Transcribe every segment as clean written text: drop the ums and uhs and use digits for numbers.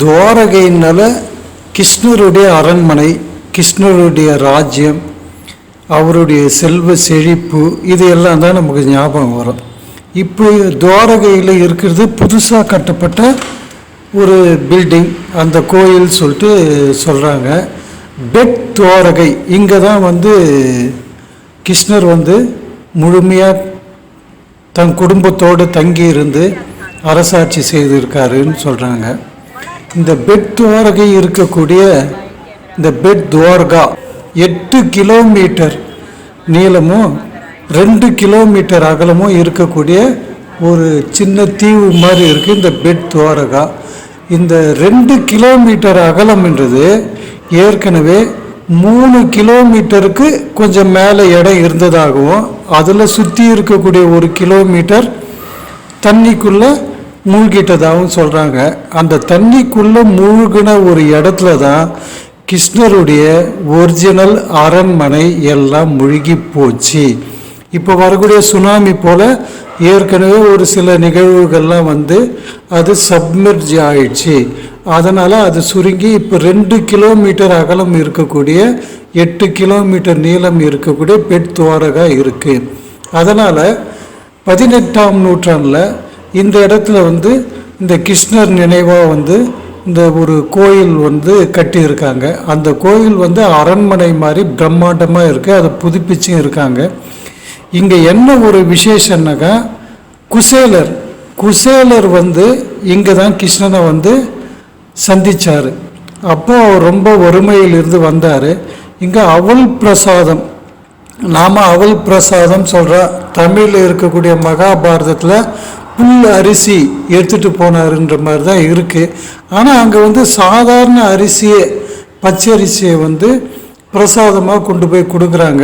துவாரகையினால கிருஷ்ணருடைய அரண்மனை, கிருஷ்ணருடைய ராஜ்யம், அவருடைய செல்வ செழிப்பு, இது எல்லாம் தான் நமக்கு ஞாபகம் வரும். இப்போ துவாரகையில் இருக்கிறது புதுசாக கட்டப்பட்ட ஒரு பில்டிங், அந்த கோயில் சொல்லிட்டு சொல்கிறாங்க. பெட் துவாரகை, இங்கே தான் கிருஷ்ணர் முழுமையாக தன் குடும்பத்தோடு தங்கி இருந்து அரசாட்சி செய்திருக்காருன்னு சொல்கிறாங்க. இந்த பெட் துவாரகை இருக்கக்கூடிய இந்த பெட் துவாரகா 8 கிலோமீட்டர் நீளமும் 2 கிலோமீட்டர் அகலமும் இருக்கக்கூடிய ஒரு சின்ன தீவு மாதிரி இருக்குது இந்த பெட் துவாரகா. இந்த 2 கிலோமீட்டர் அகலம்ன்றது ஏற்கனவே 3 கிலோமீட்டருக்கு கொஞ்சம் மேலே இடம் இருந்ததாகவும், அதில் சுற்றி இருக்கக்கூடிய 1 கிலோமீட்டர் தண்ணிக்குள்ளே மூழ்கிட்டதாகவும் சொல்கிறாங்க. அந்த தண்ணிக்குள்ளே மூழ்கின ஒரு இடத்துல தான் கிருஷ்ணருடைய ஒரிஜினல் அரண்மனை எல்லாம் முழுகி போச்சு. இப்போ வரக்கூடிய சுனாமி போல் ஏற்கனவே ஒரு சில நிகழ்வுகள்லாம் அது சப்மெர்ஜ் ஆயிடுச்சு. அதனால் அது சுருங்கி இப்போ 2 கிலோமீட்டர் அகலம் இருக்கக்கூடிய 8 கிலோமீட்டர் நீளம் இருக்கக்கூடிய பெட் துவாரகா இருக்குது. அதனால் 18ஆம் நூற்றாண்டில் இந்த இடத்துல இந்த கிருஷ்ணர் நினைவாக இந்த ஒரு கோயில் கட்டியிருக்காங்க. அந்த கோயில் அரண்மனை மாதிரி பிரம்மாண்டமாக இருக்குது, அதை புதுப்பிச்சும் இருக்காங்க. இங்கே என்ன ஒரு விசேஷன்னாக்கா, குசேலர் இங்கே தான் கிருஷ்ணனை சந்தித்தார். அப்போ ரொம்ப வறுமையிலிருந்து வந்தார். இங்கே அவல் பிரசாதம், நாம் அவல் பிரசாதம் சொல்கிறோம். தமிழில் இருக்கக்கூடிய மகாபாரதத்தில் புல் அரிசி எடுத்துகிட்டு போனாருன்ற மாதிரி தான் இருக்குது. ஆனால் அங்கே சாதாரண அரிசியை, பச்சரிசியை பிரசாதமாக கொண்டு போய் கொடுக்குறாங்க.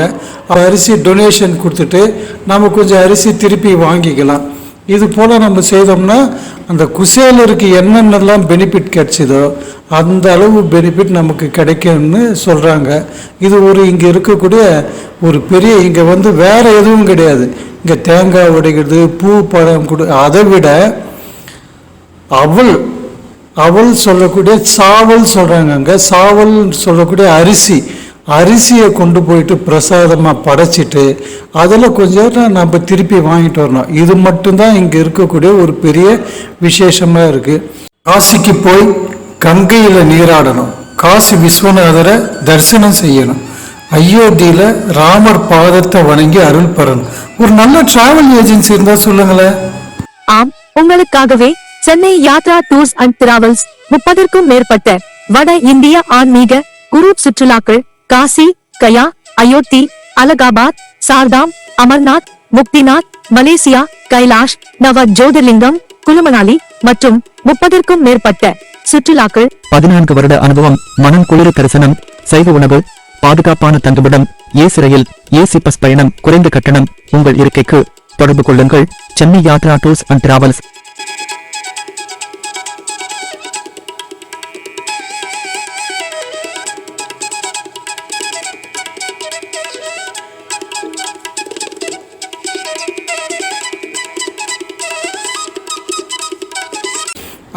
அரிசி டொனேஷன் கொடுத்துட்டு நம்ம கொஞ்சம் அரிசி திருப்பி வாங்கிக்கலாம். இது போல் நம்ம செய்தோம்னா அந்த குசேலருக்கு என்னென்னலாம் பெனிஃபிட் கிடைச்சிதோ அந்த அளவு பெனிஃபிட் நமக்கு கிடைக்கும்னு சொல்கிறாங்க. இது இங்கே இருக்கக்கூடிய ஒரு பெரிய, இங்கே வேறு எதுவும் கிடையாது. இங்கே தேங்காய் உடைக்கிறது, பூ பழம் அதை விட அவல் சொல்லக்கூடிய சாவல் சொல்கிறாங்க. அங்கே சாவல் சொல்லக்கூடிய அரிசியை கொண்டு போயிட்டு பிரசாதமாக படைச்சிட்டு அதில் கொஞ்சம் நம்ம திருப்பி வாங்கிட்டு வரணும். இது மட்டும்தான் இங்கே இருக்கக்கூடிய ஒரு பெரிய விசேஷமாக இருக்குது. காசிக்கு போய் கங்கையில் நீராடணும், காசி விஸ்வநாதரை தரிசனம் செய்யணும், அயோத்தியில் ராமர் பாதத்தை வணங்கி அருள் பெறணும். ஒரு நல்ல டிராவல் ஏஜென்சி இருந்தா சொல்லுங்களேன். ஆம், உங்களுக்காகவே Chennai Yatra tours and travels 30க்கும் மேற்பட்ட வட இந்திய ஆன்மீக குரூப் சுற்றுலாக்கள் காசி, கயா, அயோத்தி, அலகாபாத், சார்தாம், அமர்நாத், முக்திநாத், மலேசியா, கைலாஷ், நவ ஜோதிர்லிங்கம், குலுமணாலி மற்றும் 30க்கும் மேற்பட்ட சுற்றுலாக்கள், 14 வருட அனுபவம், மனம் குளிர தரிசனம், சைவ உணவு, பாதுகாப்பான தங்குமிடம், ஏசி ரயில், ஏசி பஸ் பயணம், குறைந்த கட்டணம். உங்கள் இருக்கைக்கு தொடர்பு கொள்ளுங்கள். Chennai Yatra tours and travels.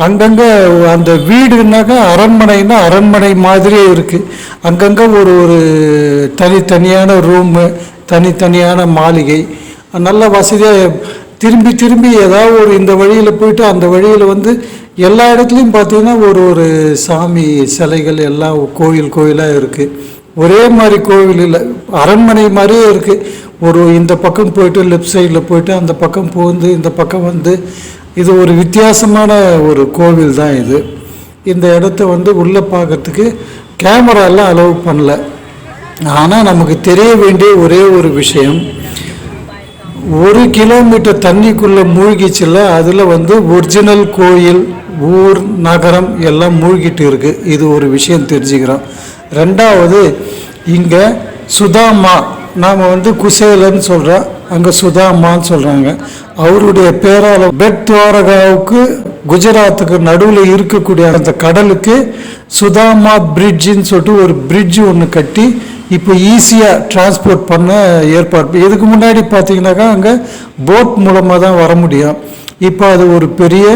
அங்கங்கே அந்த வீடுனாக்கா அரண்மனைன்னா அரண்மனை மாதிரியே இருக்குது. அங்கங்கே ஒரு தனித்தனியான ரூமு, தனித்தனியான மாளிகை, நல்ல வசதியாக திரும்பி திரும்பி ஏதாவது இந்த வழியில் போயிட்டு அந்த வழியில் எல்லா இடத்துலையும் பார்த்தீங்கன்னா ஒரு சாமி சிலைகள் எல்லாம் கோயிலாக இருக்குது. ஒரே மாதிரி கோவில் இல்லை, அரண்மனை மாதிரியே இருக்குது. இந்த பக்கம் போயிட்டு லெஃப்ட் சைடில் போயிட்டு அந்த பக்கம் போந்து இந்த பக்கம் இது ஒரு வித்தியாசமான ஒரு கோவில் தான் இது. இந்த இடத்த உள்ளே பார்க்கறதுக்கு கேமராலாம் அலோவ் பண்ணல. ஆனால் நமக்கு தெரிய வேண்டிய ஒரே ஒரு விஷயம், 1 கிலோமீட்டர் தண்ணிக்குள்ளே மூழ்கிச்சுல, அதில் ஒரிஜினல் கோயில், ஊர், நகரம் எல்லாம் மூழ்கிட்டு இருக்குது. இது ஒரு விஷயம் தெரிஞ்சுக்கிறோம். ரெண்டாவது, இங்கே சுதாமா, நாம் குசேலன்னு சொல்கிறோம், அங்கே சுதாமான்னு சொல்கிறாங்க. அவருடைய பேரால் பெட் துவாரகாவுக்கு குஜராத்துக்கு நடுவில் இருக்கக்கூடிய அந்த கடலுக்கு சுதாமா பிரிட்ஜின்னு சொல்லிட்டு ஒரு பிரிட்ஜ் ஒன்று கட்டி இப்போ ஈஸியாக டிரான்ஸ்போர்ட் பண்ண ஏற்பாடு. இதுக்கு முன்னாடி பார்த்தீங்கன்னாக்கா அங்கே போட் மூலமாக தான் வர முடியும். இப்போ அது ஒரு பெரிய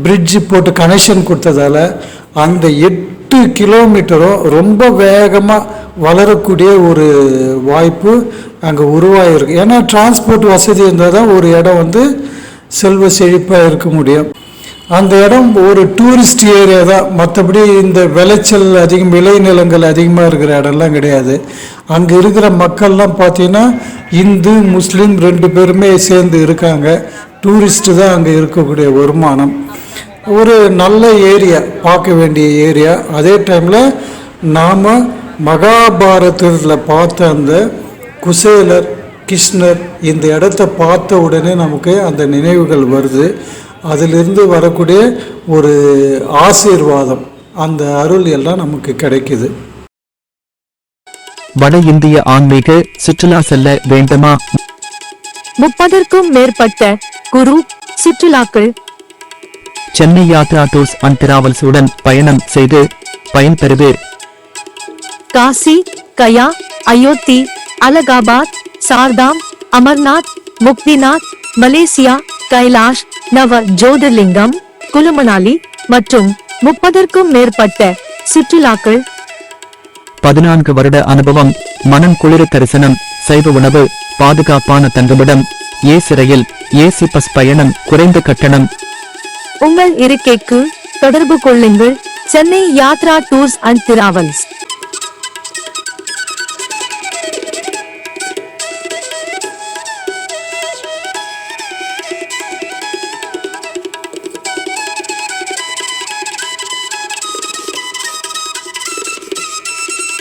பிரிட்ஜ் போட்டு கனெக்ஷன் கொடுத்ததால அந்த 8 கிலோமீட்டரும் ரொம்ப வேகமாக வளரக்கூடிய ஒரு வாய்ப்பு அங்கே உருவாகிருக்கு. ஏன்னா டிரான்ஸ்போர்ட் வசதி இருந்தால் தான் ஒரு இடம் வந்து செல்வ செழிப்பாக இருக்க முடியும். அந்த இடம் ஒரு டூரிஸ்ட் ஏரியா தான், மற்றபடி இந்த விளைச்சல் அதிகம் விளைநிலங்கள் அதிகமாக இருக்கிற இடம்லாம் கிடையாது. அங்கே இருக்கிற மக்கள்லாம் பார்த்தீங்கன்னா இந்து முஸ்லீம் 2 பேருமே சேர்ந்து இருக்காங்க. டூரிஸ்ட்டு தான் அங்கே இருக்கக்கூடிய வருமானம். ஒரு நல்ல ஏரியா, பார்க்க வேண்டிய ஏரியா. அதே டைமில் நாம் மகாபாரதத்தில் பார்த்த அந்த குசேலர் கிருஷ்ணர் இந்த இடத்த பார்த்த உடனே நமக்கு அந்த நினைவுகள் வருது. அதிலிருந்து வரக்கூடிய ஒரு ஆசீர்வாதம், அந்த அருள் எல்லாம் நமக்கு கிடைக்குது. வட இந்திய ஆன்மீக சுற்றுலா செல்ல வேண்டுமா? 30க்கும் மேற்பட்ட குரு சுற்றுலாக்கள் Chennai Yatra tours and travels உடன் பயணம் செய்து பயன்பெறுவீர். காசி, கயா, அயோத்தி, அலகாபாத், சார்தாம், அமர்நாத், முக்திநாத், மலேசியா, கைலாஷ், நவ ஜோதிர்லிங்கம், குலுமணாலி மற்றும் 30க்கும் மேற்பட்ட சுற்றுலாக்கள். 14 வருட அனுபவம், மனம் குளிர தரிசனம், சைவ உணவு, பாதுகாப்பான தங்குமிடம், ஏசி ரயில், ஏசி பஸ் பயணம், குறைந்த கட்டணம். உங்கள் இருக்கைக்கு தொடர்பு கொள்ளுங்கள். Chennai Yatra tours and travels.